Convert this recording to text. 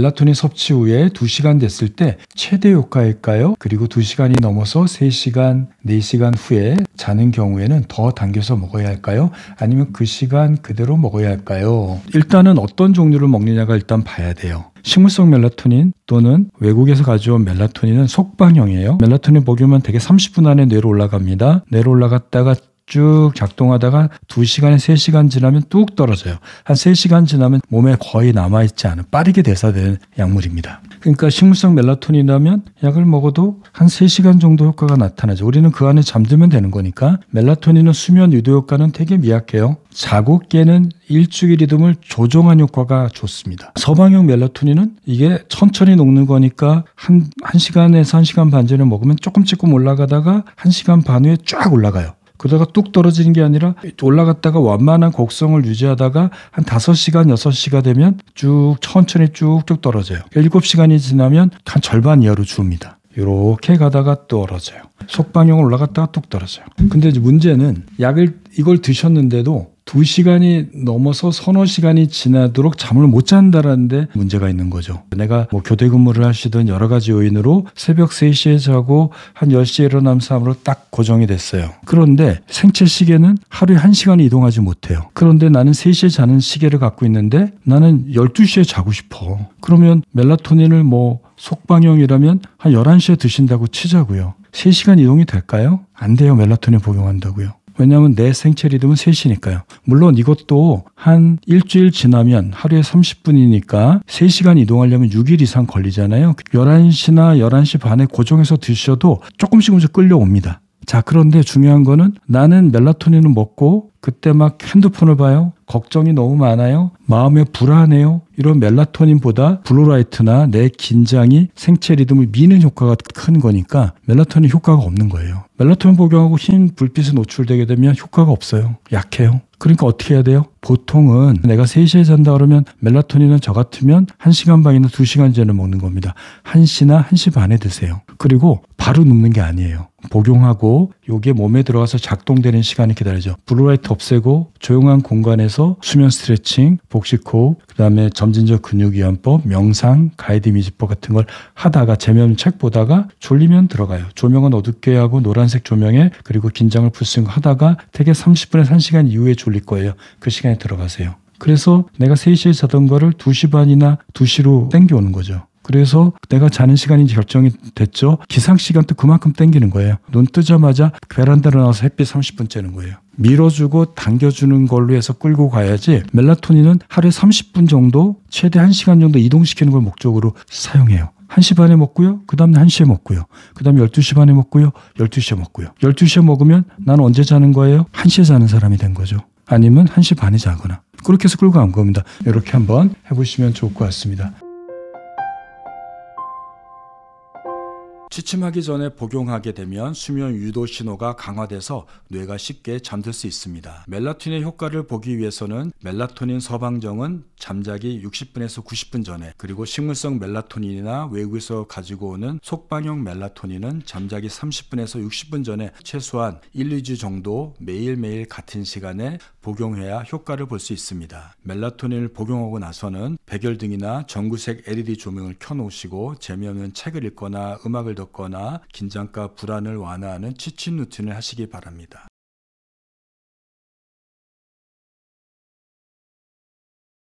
멜라토닌 섭취 후에 2시간 됐을 때 최대 효과일까요? 그리고 2시간이 넘어서 3시간, 4시간 후에 자는 경우에는 더 당겨서 먹어야 할까요? 아니면 그 시간 그대로 먹어야 할까요? 일단은 어떤 종류를 먹느냐가 일단 봐야 돼요. 식물성 멜라토닌 또는 외국에서 가져온 멜라토닌은 속방형이에요. 멜라토닌 먹이면 되게 30분 안에 뇌로 올라갑니다. 뇌로 올라갔다가 쭉 작동하다가 2시간에 3시간 지나면 뚝 떨어져요. 한 3시간 지나면 몸에 거의 남아있지 않은 빠르게 대사되는 약물입니다. 그러니까 식물성 멜라토닌이라면 약을 먹어도 한 3시간 정도 효과가 나타나죠. 우리는 그 안에 잠들면 되는 거니까. 멜라토닌은 수면 유도 효과는 되게 미약해요. 자고 깨는 일주일 리듬을 조정한 효과가 좋습니다. 서방형 멜라토닌은 이게 천천히 녹는 거니까 한 시간에서 1시간 반 전에 먹으면 조금 올라가다가 1시간 반 후에 쫙 올라가요. 그러다가 뚝 떨어지는 게 아니라 올라갔다가 완만한 곡성을 유지하다가 한 5시간, 6시가 되면 쭉 천천히 쭉쭉 떨어져요. 7시간이 지나면 한 절반 이하로 줍니다. 이렇게 가다가 떨어져요. 속방형으로 올라갔다가 뚝 떨어져요. 근데 이제 문제는 이걸 드셨는데도 2시간이 넘어서 서너 시간이 지나도록 잠을 못 잔다라는데 문제가 있는 거죠. 내가 교대 근무를 하시던 여러 가지 요인으로 새벽 3시에 자고 한 10시에 일어나면 삶으로 딱 고정이 됐어요. 그런데 생체 시계는 하루에 1시간 이동하지 못해요. 그런데 나는 3시에 자는 시계를 갖고 있는데 나는 12시에 자고 싶어. 그러면 멜라토닌을 속방형이라면 한 11시에 드신다고 치자고요. 3시간 이동이 될까요? 안 돼요. 멜라토닌 복용한다고요. 왜냐하면 내 생체 리듬은 3시니까요. 물론 이것도 한 일주일 지나면 하루에 30분이니까 3시간 이동하려면 6일 이상 걸리잖아요. 11시나 11시 반에 고정해서 드셔도 조금씩 끌려옵니다. 자, 그런데 중요한 거는 나는 멜라토닌을 먹고 그때 막 핸드폰을 봐요. 걱정이 너무 많아요. 마음에 불안해요. 이런 멜라토닌보다 블루라이트나 내 긴장이 생체 리듬을 미는 효과가 큰 거니까 멜라토닌 효과가 없는 거예요. 멜라토닌 복용하고 흰 불빛에 노출되게 되면 효과가 없어요. 약해요. 그러니까 어떻게 해야 돼요? 보통은 내가 3시에 잔다 그러면 멜라토닌은 저 같으면 1시간 반이나 2시간 전에 먹는 겁니다. 1시나 1시 반에 드세요. 그리고 바로 눕는 게 아니에요. 복용하고 요게 몸에 들어가서 작동되는 시간이 기다려져. 블루라이트 없애고 조용한 공간에서 수면 스트레칭, 복식호흡, 그다음에 점진적 근육이완법, 명상, 가이드 이미지법 같은 걸 하다가 재미없는 책 보다가 졸리면 들어가요. 조명은 어둡게 하고 노란색 조명에 그리고 긴장을 풀 수 있는 거 하다가 되게 30분에서 1시간 이후에 졸릴 거예요. 그 시간에 들어가세요. 그래서 내가 3시에 자던 거를 2시 반이나 2시로 땡겨오는 거죠. 그래서 내가 자는 시간이 결정이 됐죠. 기상시간도 그만큼 땡기는 거예요. 눈 뜨자마자 베란다로 나와서 햇빛 30분 쬐는 거예요. 밀어주고 당겨주는 걸로 해서 끌고 가야지 멜라토닌은 하루에 30분 정도 최대 1시간 정도 이동시키는 걸 목적으로 사용해요. 1시 반에 먹고요. 그 다음에 1시에 먹고요. 그 다음에 12시 반에 먹고요. 12시에 먹고요. 12시에 먹으면 나는 언제 자는 거예요? 1시에 자는 사람이 된 거죠. 아니면 1시 반에 자거나. 그렇게 해서 끌고 간 겁니다. 이렇게 한번 해보시면 좋을 것 같습니다. 취침하기 전에 복용하게 되면 수면 유도 신호가 강화돼서 뇌가 쉽게 잠들 수 있습니다. 멜라토닌의 효과를 보기 위해서는 멜라토닌 서방정은 잠자기 60분에서 90분 전에, 그리고 식물성 멜라토닌이나 외국에서 가지고 오는 속방형 멜라토닌은 잠자기 30분에서 60분 전에 최소한 1, 2주 정도 매일매일 같은 시간에 복용해야 효과를 볼 수 있습니다. 멜라토닌을 복용하고 나서는 백열등이나 전구색 LED 조명을 켜놓으시고 재미없는 책을 읽거나 음악을 듣거나 긴장과 불안을 완화하는 취침 루틴을 하시기 바랍니다.